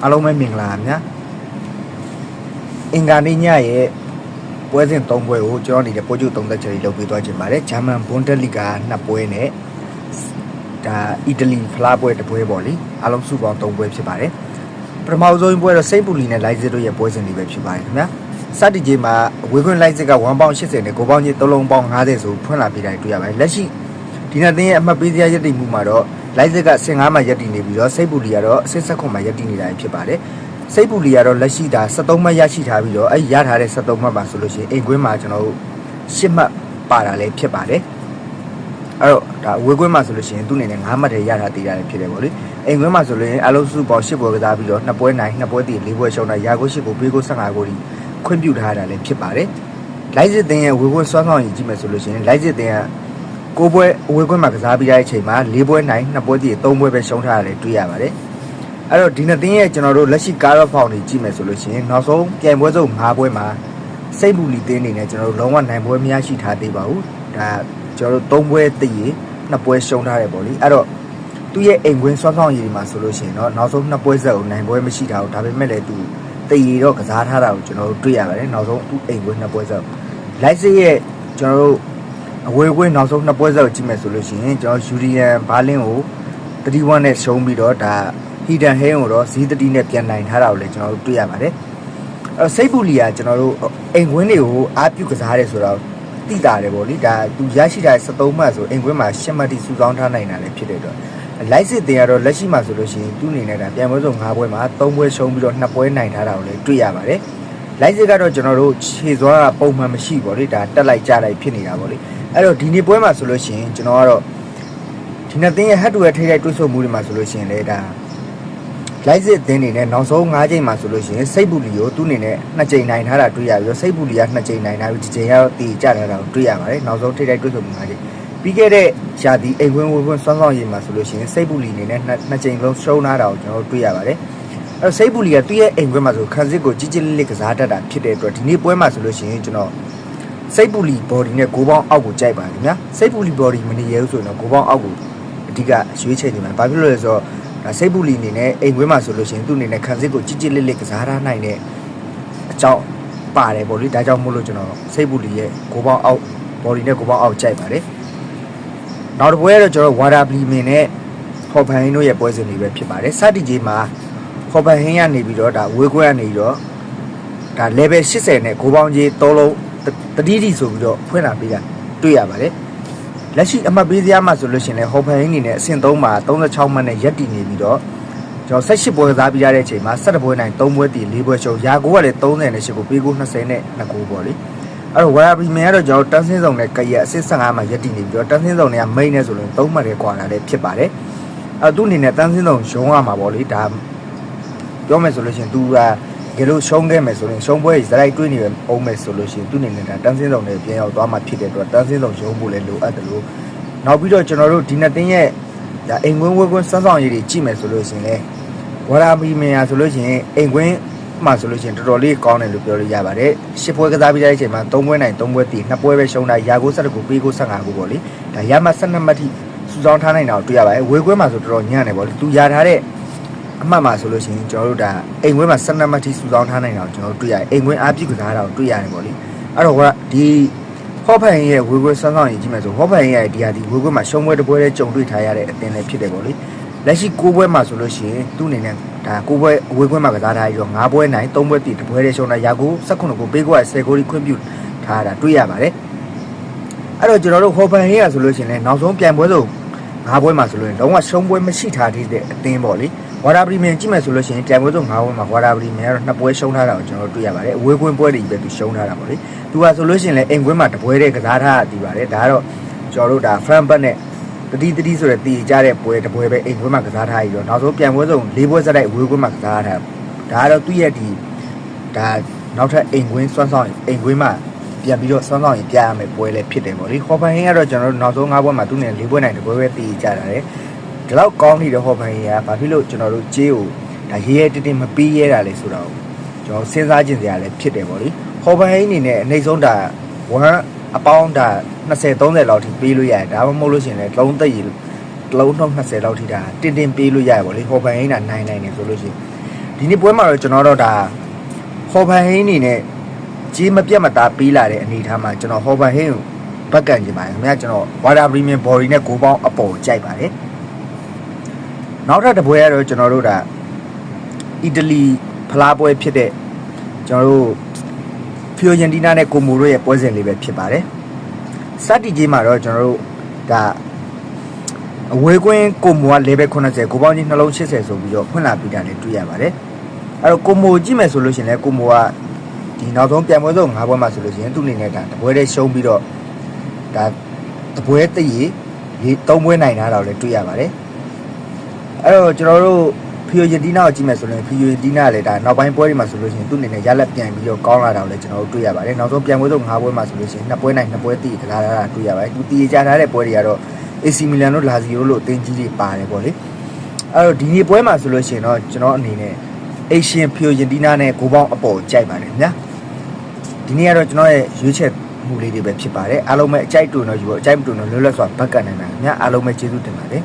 အားလုံးပဲမင်္ဂလာပါဗျာအင်္ဂါနေ့ညရဲ့ပွဲစဉ်၃ပွဲကိုကျွန်တော်အနေနဲ့ပို့ချုပ်သုံးသက်ချက်တွေလုပ်ပေးသွားခြင်းပါတယ်ဂျာမန်ဘွန်ဒက်လီဂါ2ပွဲနဲ့ဒါအီတလီဖလားပွဲတစ်ပွဲပေါ့လေအားလုံးစုပေါင်း၃ပွဲဖြစ်ပါတယ်ပထမဆုံးပွဲတော့စိတ်ပူလီနဲ့လိုက်စစ်တို့ရဲ့ပွဲစဉ်တွေပဲဖြစ်ပါတယ်ခင်ဗျာစတင်ချိန်မှာဝေခွင့်လိုက်စစ်က1ပေါင်80နဲ့9ပေါင်ကြီး3လုံးပေါင်50ဆိုဖွင့်လာပြတိုင်းတွေ့ရပါတယ်လက်ရှိဒီနေ့တင်းရဲ့အမှတ်ပေးစရာရည်တည်မှုမှာတော့လိုက်စစ်က15မှာရပ်တည်နေပြီးတော့စိတ်ပူလီကတော့19မှာရပ်တည်နေတာဖြစ်ပါတယ်စိတ်ပူလီကတော့လက်ရှိဒါ73မှတ်ရရှိထားပြီးတော့အဲ့ရထားတဲ့73မှတ်ပါဆိုလို့ရှိရင်အိမ်ကွင်းမှာကျွန်တော်တို့10မှတ်ပါတာလည်းဖြစ်ပါတယ်အဲ့တော့ဒါအဝေးကွင်းမှာဆိုလို့ရှိရင်သူ့အနေနဲ့9မှတ်တည်းရထားတည်ရတယ်ဖြစ်တယ်ပေါ့လေအိမ်ကွင်းမှာဆိုလို့ရင်အလုံးစုပေါင်း10ပွဲကစားပြီးတော့2ပွဲနိုင်2ပွဲတည်4ပွဲရှုံးတာရာကို10ကိုပေးကို15ကိုဒီခွင့်ပြုထားတာလည်းဖြစ်ပါတယ်လိုက်စစ်တင်ရဲ့ဝေကွင်းစွမ်းဆောင်ရည်ကြည့်မယ်ဆိုလို့ရှိရင်လိုက်စစ်တင်က9ပွဲအဝေးကွင်းမှာကစားပြီးတဲ့အချိန်မှာ4ပွဲနိုင်2ပွဲတည်3ပွဲပဲရှုံးထားရတယ်တွေ့ရပါတယ်အဲ့တော့ဒီနှစ်တင်းရဲ့ကျွန်တော်တို့လက်ရှိကားရော့ဖောင်တွေကြည့်မယ်ဆိုလို့ရှိရင်နောက်ဆုံးပြိုင်ပွဲစုံ5ပွဲမှာစိတ်ပူလီတင်းနေနဲ့ကျွန်တော်တို့လုံးဝနိုင်ပွဲမရရှိထားသေးပါဘူးဒါကျွန်တော်တို့3ပွဲတည်ရ2ပွဲရှုံးထားတယ်ပေါ့လေအဲ့တော့သူ့ရဲ့အိမ်ကွင်းစွမ်းဆောင်ရည်တွေမှာဆိုလို့ရှိရင်တော့နောက်ဆုံး2ပွဲဆက်ကိုနိုင်ပွဲမရှိထားဘူးဒါပေမဲ့လည်းသူတည်ရတော့ကစားထားတာကိုကျွန်တော်တို့တွေ့ရပါတယ်နောက်ဆုံးသူ့အိမ်ကွင်း2ပွဲဆက်လိုက်စစ်ရဲ့ကျွန်တော်တို့အဝေးကွင်းနောက်ဆုံး2ပွဲဆက်ကိုကြည့်မယ်ဆိုလို့ရှိရင်ကျွန်တော်ယူရီယန်ဘာလင်းကို31နဲ့ရှုံးပြီးတော့ဒါဟီဒန်ဟဲကိုတော့ဇီးတတိနဲ့ပြန်နိုင်ထားတာကိုလည်းကျွန်တော်တို့တွေ့ရပါတယ်အဲ့စိတ်ပူလီကကျွန်တော်တို့အိမ်ကွင်းတွေကိုအားပြုကစားရဲဆိုတော့တိတာတယ်ပေါ့လေဒါသူရရှိထားတဲ့73မှတ်ဆိုအိမ်ကွင်းမှာ10မှတ်တိစုဆောင်းထားနိုင်တာလည်းဖြစ်တဲ့အတွက်လိုက်စစ်တင်ကတော့လက်ရှိမှာဆိုလို့ရှိရင်သူ့အနေနဲ့ဒါပြန်ပွဲစုံ5ပွဲမှာ3ပွဲရှုံးပြီးတော့2ပွဲနိုင်ထားတာကိုလည်းတွေ့ရပါတယ်လိုက်စစ်ကတော့ကျွန်တော်တို့ခြေစွမ်းကပုံမှန်မရှိပေါ့လေဒါတက်လိုက်ကြလိုက်ဖြစ်နေတာပေါ့လေအဲ့တော့ဒီနေ့ပွဲမှာဆိုလို့ရှိရင်ကျွန်တော်ကတော့ဒီနေ့တင်းရဲ့ head to head ထိခိုက်တွေ့ဆုံမှုတွေမှာဆိုလို့ရှိရင်လည်းဒါလိုက်စစ်အသင်းနေနဲ့နောက်ဆုံး5ချိန်မှာဆိုလို့ရှိရင်စိတ်ပူလီကိုသူ့အနေနဲ့2ချိန်နိုင်ထားတာတွေ့ရပြီးတော့စိတ်ပူလီက2ချိန်နိုင်ထားပြီးဒီချိန်ကတော့တည်ကြထားတာကိုတွေ့ရပါတယ်နောက်ဆုံးထိတိုက်တွေ့ဆုံမှု5ချိန်ပြီးခဲ့တဲ့ရာသီအိမ်ခွင်းဝေခွင်းစွမ်းဆောင်ရည်မှာဆိုလို့ရှိရင်စိတ်ပူလီအနေနဲ့2ချိန်လုံးရှုံးထားတာကိုကျွန်တော်တို့တွေ့ရပါတယ်အဲစိတ်ပူလီကသူ့ရဲ့အိမ်ခွင်းမှာဆိုခန်းစစ်ကိုကြီးကြီးလေးလေးကစားတတ်တာဖြစ်တဲ့အတွက်ဒီနေ့ပွဲမှာဆိုလို့ရှိရင်ကျွန်တော်စိတ်ပူလီ body နဲ့9ပေါင်းအောက်ကိုကြိုက်ပါခင်ဗျာစိတ်ပူလီ body မနေရဘူးဆိုရင်တော့9ပေါင်းအောက်ကိုအဓိကရွေးချယ်နေမှာဘာဖြစ်လို့လဲဆိုတော့စိတ်ပူလီအနေနဲ့အိမ်ခွင်းမှာဆိုလို့ရှိရင်သူ့အနေနဲ့ခံစစ်ကိုကြီးကြီးလေးလေးကစားထားနိုင်တဲ့အကြောင်းပါတယ်ပေါ့လေဒါကြောင့်မို့လို့ကျွန်တော်စိတ်ပူလီရဲ့9ပေါင်းအောက် body နဲ့9ပေါင်းအောက်ကြိုက်ပါတယ်နောက်တစ်ပွဲကတော့ကျွန်တော်ဝါဒါဘလီမင်နဲ့ဟော်ဘန်ဟင်းတို့ရဲ့ပွဲစဉ်တွေပဲဖြစ်ပါတယ်စတီကြီးမှာဟော်ဘန်ဟင်းကနေပြီးတော့ဒါဝေးခွဲကနေပြီးတော့ဒါ level 80နဲ့9ပေါင်းကြီး3လုံးတတိတိဆိုပြီးတော့ဖွင့်လာပေးတာတွေ့ရပါတယ်လက်ရှိအမှတ်ပေးစရာမှာဆိုလို့ရှိရင်လည်းဟော်ဖန်ဟင်းနေနဲ့အဆင့်3မှာ36မှတ်နဲ့ရပ်တည်နေပြီးတော့ကျွန်တော်18ပွဲကစားပြီးရတဲ့အချိန်မှာ17ပွဲနိုင်3ပွဲတည်4ပွဲရှုံးရာကိုကလည်း30နဲ့8ကိုပေးကို20နဲ့2ကိုပေါ့လေအဲ့တော့ဝါရာပရီမန်ကတော့ကျွန်တော်တန်းစင်းဆောင်နဲ့ကရအဆင့်15မှာရပ်တည်နေပြီးတော့တန်းစင်းဆောင်နဲ့မိတ်နဲ့ဆိုလို့3မှတ်တွေကွာလာလည်းဖြစ်ပါတယ်အဲ့သူ့အနေနဲ့တန်းစင်းဆောင်ရုံးရမှာပေါ့လေဒါပြောမယ်ဆိုလို့ရှိရင်သူကကဲလို့ရှုံးခဲ့မယ်ဆိုရင်ရှုံးပွဲဇလိုက်တွေးနေအောင်မယ်ဆိုလို့ရှိရင်သူ့အနေနဲ့ဒါတန်းစင်းဆောင်နဲ့ပြန်ရောက်သွားမှဖြစ်တဲ့အတွက်တန်းစင်းဆောင်ရုံးဖို့လည်းလိုအပ်တယ်လို့နောက်ပြီးတော့ကျွန်တော်တို့ဒီနှစ်တင်းရဲ့ဒါအိမ်ကွင်းဝဲကွင်းစွမ်းဆောင်ရည်တွေကြည့်မယ်ဆိုလို့ရှိရင်လေဝါရာဘီမင်ယာဆိုလို့ရှိရင်အိမ်ကွင်းမှာဆိုလို့ရှိရင်တော်တော်လေးကောင်းတယ်လို့ပြောလို့ရပါတယ်ရှစ်ပွဲကစားပြီးတဲ့အချိန်မှာ3ပွဲနိုင်3ပွဲတည်2ပွဲပဲရှုံးတာရာကို17ကိုပေးကို15ကိုပေါ့လေဒါရမှ12မှတ်ထိစုဆောင်းထားနိုင်တာကိုတွေ့ရပါတယ်ဝေကွင်းမှာဆိုတော်တော်ညံ့တယ်ပေါ့လေသူရထားတဲ့အမှတ်မှာဆိုလို့ရှိရင်ကျွန်တော်တို့ဒါအိမ်ကွင်းမှာ12မှတ်ထိစုဆောင်းထားနိုင်တာကိုကျွန်တော်တို့တွေ့ရတယ်အိမ်ကွင်းအားပြည့်ကစားတာကိုတွေ့ရတယ်ပေါ့လေအဲ့တော့ဒီဟော့ဖန်ရဲ့ဝေကွင်းစွမ်းဆောင်ရည်ကြည့်မယ်ဆိုဟော့ဖန်ရဲ့ဒီဟာဒီဝေကွင်းမှာရှုံးပွဲတစ်ပွဲတည်းကြုံတွေ့ထားရတဲ့အသင်းလည်းဖြစ်တယ်ပေါ့လေလက်ရှိ9ပွဲမှာဆိုလို့ရှိရင်သူ့အနေနဲ့ဒါ9ပွဲဝေကွင်းမှာကစားထားပြီးတော့5ပွဲနိုင်3ပွဲတည်တစ်ပွဲတည်းရှုံးတာရာကို19ကိုပေးကို10ကိုခွင့်ပြုထားတာတွေ့ရပါတယ်အဲ့တော့ကျွန်တော်တို့ဟော့ဖန်ရဲ့ဆိုလို့ရှိရင်လည်းနောက်ဆုံးပြန်ပွဲဆုံး5ပွဲမှာဆိုလို့ရင်လုံးဝရှုံးပွဲမရှိထားသေးတဲ့အသင်းပေါ့လေဝါဒါပရီမန်ကြည့်မယ်ဆိုလို့ရှိရင်ပြန်ပွဲဆုံး9ပွဲမှာဝါဒါပရီမန်ကတော့2ပွဲရှုံးထားတာကိုကျွန်တော်တို့တွေ့ရပါတယ်အဝေးကွင်းပွဲတွေပဲသူရှုံးထားတာပေါ့လေသူကဆိုလို့ရှိရင်လည်းအိမ်ကွင်းမှာတပွဲတည်းကစားထားတာတည်ပါတယ်ဒါကတော့ကျွန်တော်တို့ဒါ front back နဲ့တတိဆိုတဲ့တည်ကြတဲ့ပွဲတပွဲပဲအိမ်ကွင်းမှာကစားထားပြီးတော့နောက်ဆုံးပြန်ပွဲဆုံး4ပွဲစတိုက်အဝေးကွင်းမှာကစားထားတာဒါကတော့သူ့ရဲ့ဒီဒါနောက်ထပ်အိမ်ကွင်းစွမ်းဆောင်အိမ်ကွင်းမှာပြန်ပြီးတော့စွမ်းဆောင်ရင်ပြရမယ်ပွဲလည်းဖြစ်တယ်ပေါ့လေခေါ်ဖန်ဟင်းကတော့ကျွန်တော်တို့နောက်ဆုံး5ပွဲမှာသူ့နဲ့4ပွဲနိုင်တပွဲပဲတည်ကြတာလေဒီလောက်ကောင်းနေတဲ့ဟော်ဖန်ကြီးကဘာဖြစ်လို့ကျွန်တော်တို့ကြေးကိုဒါရေးရဲတင်းမပြီးရဲတာလေဆိုတော့ကျွန်တော်စဉ်းစားကြည့်စရာလည်းဖြစ်တယ်ပေါ့လေဟော်ဖန်ကြီးအနေနဲ့အနှိမ့်ဆုံးဒါ1အပေါင်းဒါ20 30လောက်ထိပေးလို့ရတယ်ဒါမှမဟုတ်လို့ရှိရင်လည်းလုံးသက်ရည်လုံးနှုတ်20လောက်ထိဒါတင်းပေးလို့ရတယ်ပေါ့လေဟော်ဖန်ကြီးကနိုင်နေဆိုလို့ရှိရင် ဒီနေ့ပွဲမှာတော့ကျွန်တော်တို့ဒါဟော်ဘန်ဟင်းနေနဲ့ကြီးမပြတ်မသားပေးလာတဲ့အနေထားမှာကျွန်တော်ဟော်ဘန်ဟင်းကိုဘက်ကန်ကြပါတယ်ခင်ဗျာကျွန်တော် water premium body နဲ့ကိုပေါင်းအပေါ်ကြိုက်ပါတယ်နောက်ထပ်တစ်ပွဲကတော့ကျွန်တော်တို့ဒါအီတလီဖလားပွဲဖြစ်တဲ့ကျွန်တော်တို့ဖီယိုယန်တီနာနဲ့ကိုမိုတို့ရဲ့ပွဲစဉ်လေးပဲဖြစ်ပါတယ်စတီကြီးမှာတော့ကျွန်တော်တို့ဒါအဝေးကွင်းကိုမိုက level 80ကိုပေါင်းကြီးနှလုံး80ဆိုပြီးတော့ဖွင့်လာပြီးတာလည်းတွေ့ရပါတယ်အဲ့တော့ကိုမိုကြည့်မယ်ဆိုလို့ရှိရင်လည်းကိုမိုကဒီနောက်ဆုံးပြန်ပွဲဆုံး၅ပွဲမှာဆိုလို့ရှိရင်သူ့အနေနဲ့ဒါတပွဲတည်းရှုံးပြီးတော့ဒါတပွဲတည်းရေ၃ပွဲနိုင်တာတော့လည်းတွေ့ရပါတယ်အဲ့တော့ကျွန်တော်တို့ဖီယိုယန်တီနာကိုကြည့်မယ်ဆိုရင်ဖီယိုယန်တီနာလည်းဒါနောက်ပိုင်းပွဲတွေမှာဆိုလို့ရှိရင်သူ့အနေနဲ့ရလက်ပြန်ပြီးတော့ကောင်းလာတာကိုလည်းကျွန်တော်တို့တွေ့ရပါတယ်နောက်ဆုံးပြန်ပွဲဆုံး၅ပွဲမှာဆိုလို့ရှိရင်၂ပွဲနိုင်၂ပွဲတည်ကစားတာတွေ့ရပါတယ်သူတည်ကြထားတဲ့ပွဲတွေကတော့AC Milan တို့ Lazio တို့လိုအသင်းကြီးတွေပါတယ်ပေါ့လေအဲ့တော့ဒီနေ့ပွဲမှာဆိုလို့ရှိရင်တော့ကျွန်တော်အနေနဲ့ Asian Fiorentina နဲ့ကိုပေါင်းအပေါ်ကြိုက်ပါတယ်ညာဒီနေ့ကတော့ကျွန်တော်ရဲ့ရွေးချယ်မှုလေးတွေပဲဖြစ်ပါတယ်အားလုံးပဲအကြိုက်တူတော့ယူပေါ့အကြိုက်မတူတော့လွတ်လပ်စွာဘက်ကန်နိုင်တာညာအားလုံးပဲကျေးဇူးတင်ပါတယ်